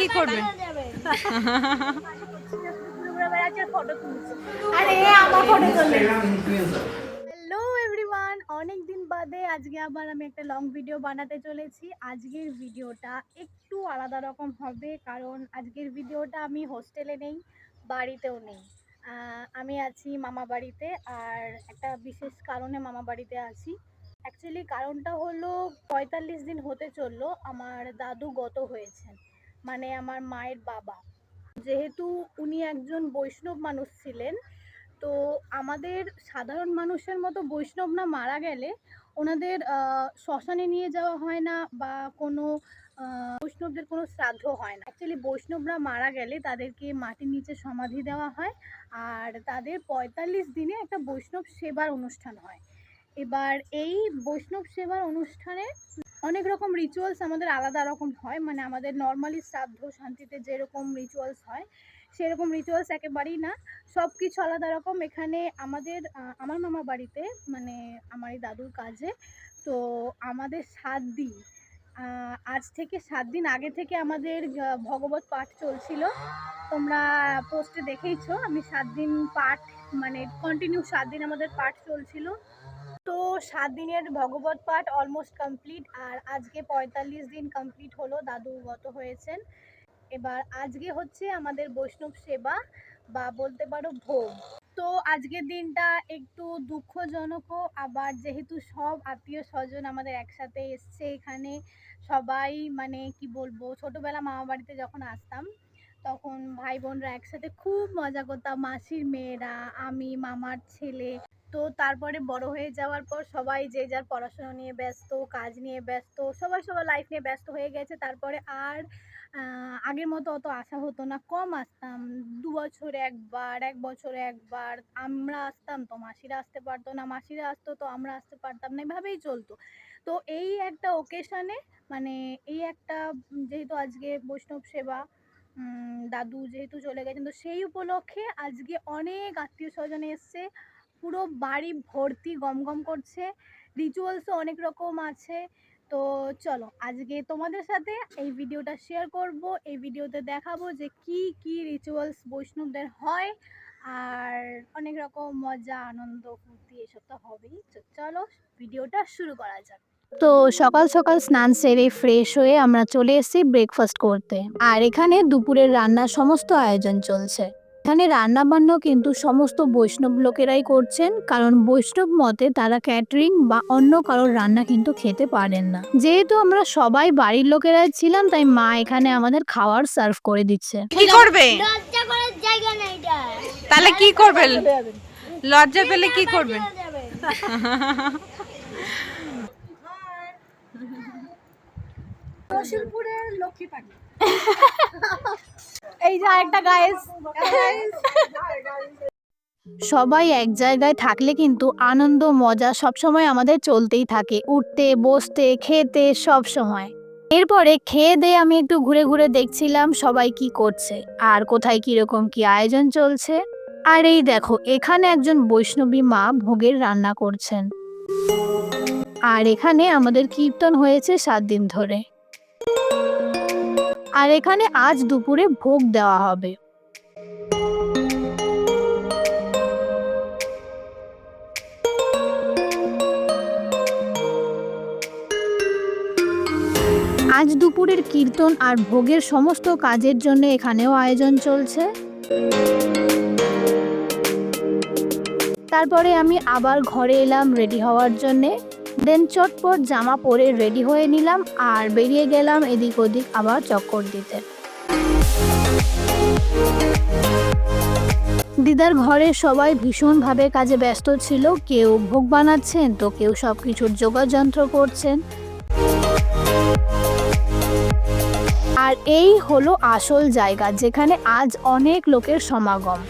কি করবে? Hello everyone, অনেক দিন বাদে আজকে আবার আমি একটা লং ভিডিও বানাতে চলেছি। আজকের ভিডিওটা একটু আলাদা রকম হবে, কারণ আজকের ভিডিওটা আমি হোস্টেলে নেই, বাড়িতেও নেই। আমি আছি মামা বাড়িতে, আর একটা বিশেষ কারণে মামা বাড়িতে আছি। অ্যাকচুয়ালি কারণটা হলো ৪৫ দিন হতে চললো আমার দাদু গত হয়েছেন, মানে আমার মায়ের বাবা। যেহেতু উনি একজন বৈষ্ণব মানুষ ছিলেন, তো আমাদের সাধারণ মানুষের মতো বৈষ্ণব না মারা গেলে ওনাদের শ্মশানে নিয়ে যাওয়া হয় না, বা কোনো বৈষ্ণবদের কোনো শ্রাদ্ধ হয় না। অ্যাকচুয়ালি বৈষ্ণবরা মারা গেলে তাদেরকে মাটির নিচে সমাধি দেওয়া হয়, আর তাদের ৪৫ দিনে একটা বৈষ্ণব সেবার অনুষ্ঠান হয়। এবার এই বৈষ্ণব সেবার অনুষ্ঠানে অনেক রকম রিচুয়ালস আমাদের আলাদা রকম হয়, মানে আমাদের নর্মালি শ্রাদ্ধ শান্তিতে যেরকম রিচুয়ালস হয় সেরকম রিচুয়ালস একেবারেই না, সব কিছু আলাদা রকম। এখানে আমাদের আমার মামা বাড়িতে, মানে আমার এই দাদুর কাজে, তো আমাদের ৭ দিন, আজ থেকে ৭ দিন আগে থেকে আমাদের ভগবত পাঠ চলছিল। তোমরা পোস্টে দেখেইছো, আমি ৭ দিন পাঠ, মানে কন্টিনিউ ৭ দিন আমাদের পাঠ চলছিল। তো ৭ দিনের ভগবত পাঠ অলমোস্ট কমপ্লিট, আর আজকে ৪৫ দিন কমপ্লিট হলো, দাদু গত হয়েছেন। এবার আজকে হচ্ছে আমাদের বৈষ্ণব সেবা, বা বলতে পারো ভোগ। তো আজকের দিনটা একটু দুঃখজনকও, আবার যেহেতু সব আত্মীয় স্বজন আমাদের একসাথে এসছে এখানে, সবাই মানে কি বলবো, ছোটবেলা মামা বাড়িতে যখন আসতাম তখন ভাই বোনরা একসাথে খুব মজা করতাম, মাসির মেয়েরা, আমি, মামার ছেলে। তো তারপরে বড় হয়ে যাওয়ার পর সবাই যে যার পড়াশোনা নিয়ে ব্যস্ত, কাজ নিয়ে ব্যস্ত, সবাই সবার লাইফ নিয়ে ব্যস্ত হয়ে গেছে। তারপরে আর আগের মতো অত আসা হতো না, কম আসতাম। ২ বছরে একবার, ১ বছরে একবার আমরা আসতাম, তো মাসিরা আসতে পারতো না, মাসিরা আসতো তো আমরা আসতে পারতাম না, এভাবেই চলতো। তো এই একটা ওকেশনে, মানে এই একটা যেহেতু আজকে বৈষ্ণব সেবা, দাদু যেহেতু চলে গেছেন, তো সেই উপলক্ষে আজকে অনেক আত্মীয় স্বজন এসছে, পুরো বাড়ি ভর্তি গমগম করছে। রিচুয়ালসও অনেক রকম আছে। তো চলো আজকে তোমাদের সাথে এই ভিডিওটা শেয়ার করব, এই ভিডিওতে দেখাবো যে কি কি রিচুয়ালস বৈষ্ণবদের হয়, আর অনেক রকম মজা আনন্দ ফুর্তি এসব তো হবেই। তো চলো ভিডিওটা শুরু করা যাক। তো সকাল সকাল স্নান সেরে ফ্রেশ হয়ে আমরা চলে এসেছি ব্রেকফাস্ট করতে। আর এখানে দুপুরের রান্নার সমস্ত আয়োজন চলছে। এখানে রান্না বান্না কিন্তু সমস্ত বৈষ্ণব লোকেরাই করছেন, কারণ বৈষ্ণব মতে তারা ক্যাটারিং বা অন্য কারোর রান্না কিন্তু খেতে পারেন না। যেহেতু আমরা সবাই বাড়ির লোকেরাই ছিলাম, তাই মা এখানে আমাদের খাবার সার্ভ করে দিচ্ছে। কি করবে? তাহলে কি করবে? লজ্জা পেলে কি করবে? রসুলপুরের লক্ষ্মী পাখি। এই যে আরেকটা গাইস। সবাই এক জায়গায় থাকলে কিন্তু আনন্দ মজা সবসময় আমাদের চলতেই থাকে, উঠতে বসতে খেতে সব সময়। এরপরে খেয়ে দিয়ে আমি একটু ঘুরে ঘুরে দেখছিলাম সবাই কি করছে আর কোথায় কিরকম কি আয়োজন চলছে। আর এই দেখো, এখানে একজন বৈষ্ণবী মা ভোগের রান্না করছেন। আর এখানে আমাদের কীর্তন হয়েছে ৭ দিন ধরে। আর এখানে আজ দুপুরে ভোগ দেওয়া হবে। আজ দুপুরের কীর্তন আর ভোগের সমস্ত কাজের জন্য এখানেও আয়োজন চলছে। তারপরে আমি আবার ঘরে এলাম রেডি হওয়ার জন্যে। দেন চটপট জামা পরে রেডি হয়ে নিলাম আর বেরিয়ে গেলাম এদিক ওদিক আবার চক্কর দিতে। দিদার ঘরে সবাই ভীষণভাবে কাজে ব্যস্ত ছিল, কেউ ভোগ বানাচ্ছেন তো কেউ সব কিছুর যোগাযন্ত্র করছেন। আর এই হলো আসল জায়গা যেখানে আজ অনেক লোকের সমাগম।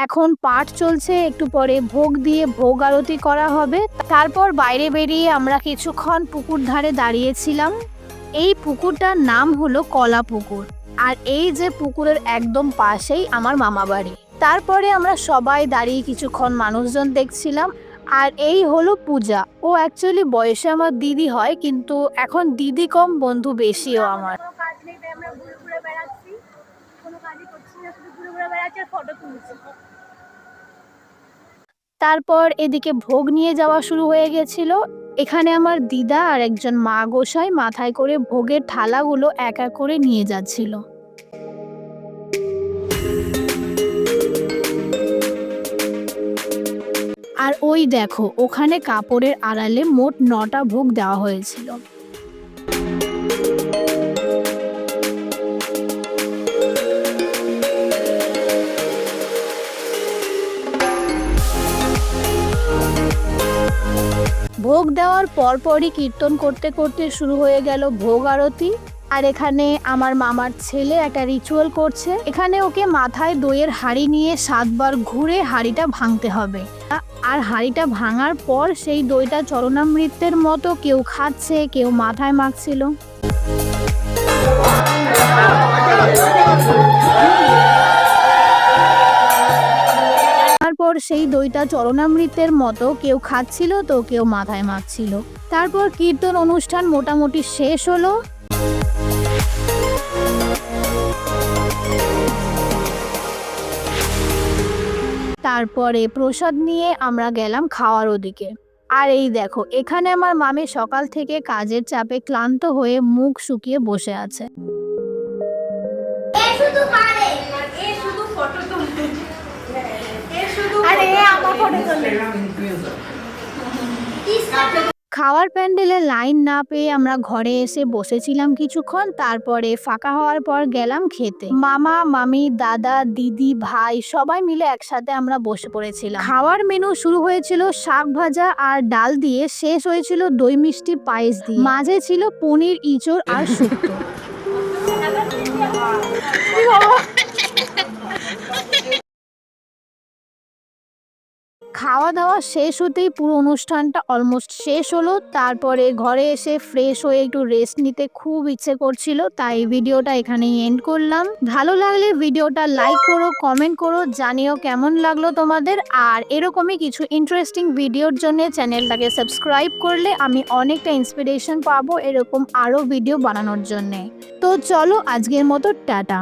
এখন পাঠ চলছে, একটু পরে ভোগ দিয়ে ভোগ আরতি করা হবে। তারপর বাইরে বেরিয়ে আমরা কিছুক্ষণ পুকুর ধারে দাঁড়িয়েছিলাম। এই পুকুরটার নাম হলো কলা পুকুর, আর এই যে পুকুরের একদম পাশেই আমার মামা বাড়ি। তারপরে আমরা সবাই দাঁড়িয়ে কিছুক্ষণ মানুষজন দেখছিলাম। আর এই হলো পূজা। ও অ্যাকচুয়ালি বয়সে আমার দিদি হয়, কিন্তু এখন দিদি কম, বন্ধু বেশিও আমার। কোনো কাজ নেই তাই আমরা ঘুরে ঘুরে বেড়াচ্ছি, কোনো কাজই করছি না, শুধু ঘুরে ঘুরে বেড়াচ্ছি আর ফটো তুলছি। তারপর এদিকে ভোগ নিয়ে যাওয়া শুরু হয়ে গেছিল। এখানে আমার দিদা আর একজন মা গোসাই মাথায় করে ভোগের থালাগুলো এক এক করে নিয়ে যাচ্ছিল। আর ওই দেখো, ওখানে কাপড়ের আড়ালে মোট 9টা ভোগ দেওয়া হয়েছিল। ভোগ দেওয়ার পরপরই কীর্তন করতে করতে শুরু হয়ে গেল ভোগ আরতি। আর এখানে আমার মামার ছেলে একটা রিচুয়াল করছে। এখানে ওকে মাথায় দইয়ের হাঁড়ি নিয়ে 7বার ঘুরে হাঁড়িটা ভাঙতে হবে। আর হাঁড়িটা ভাঙার পর সেই দইটা চরণামৃতের মতো কেউ খাচ্ছে, কেউ মাথায় মাখছিল। তারপর সেই দইটা চরণামৃতের মতো কেউ খাচ্ছিল তো কেউ মাথায় মাখছিল। তারপর কীর্তন অনুষ্ঠান মোটামুটি শেষ হলো। তারপরে প্রসাদ নিয়ে আমরা গেলাম খাওয়ার ওদিকে। আর এই দেখো, এখানে আমার মামি সকাল থেকে কাজের চাপে ক্লান্ত হয়ে মুখ শুকিয়ে বসে আছে। খাওয়ার প্যান্ডেলে লাইন না পেয়ে আমরা ঘরে এসে বসেছিলাম কিছুক্ষণ। তারপরে ফাঁকা হওয়ার পর গেলাম খেতে। মামা, মামি, দাদা, দিদি, ভাই সবাই মিলে একসাথে আমরা বসে পড়েছিলাম। খাওয়ার মেনু শুরু হয়েছিল শাক ভাজা আর ডাল দিয়ে, শেষ হয়েছিল দই মিষ্টি পায়েস দিয়ে, মাঝে ছিল পনির, ইঁচড় আর শুক্তো। খাওয়া দাওয়া শেষ হতেই পুরো অনুষ্ঠানটা অলমোস্ট শেষ হলো। তারপরে ঘরে এসে ফ্রেশ হয়ে একটু রেস্ট নিতে খুব ইচ্ছে করছিল, তাই ভিডিওটা এখানেই এন্ড করলাম। ভালো লাগলে ভিডিওটা লাইক করো, কমেন্ট করো, জানিও কেমন লাগলো তোমাদের। আর এরকমই কিছু ইন্টারেস্টিং ভিডিওর জন্য চ্যানেলটাকে সাবস্ক্রাইব করলে আমি অনেকটা ইন্সপিরেশন পাবো এরকম আরও ভিডিও বানানোর জন্যে। তো চলো, আজকের মতো টাটা।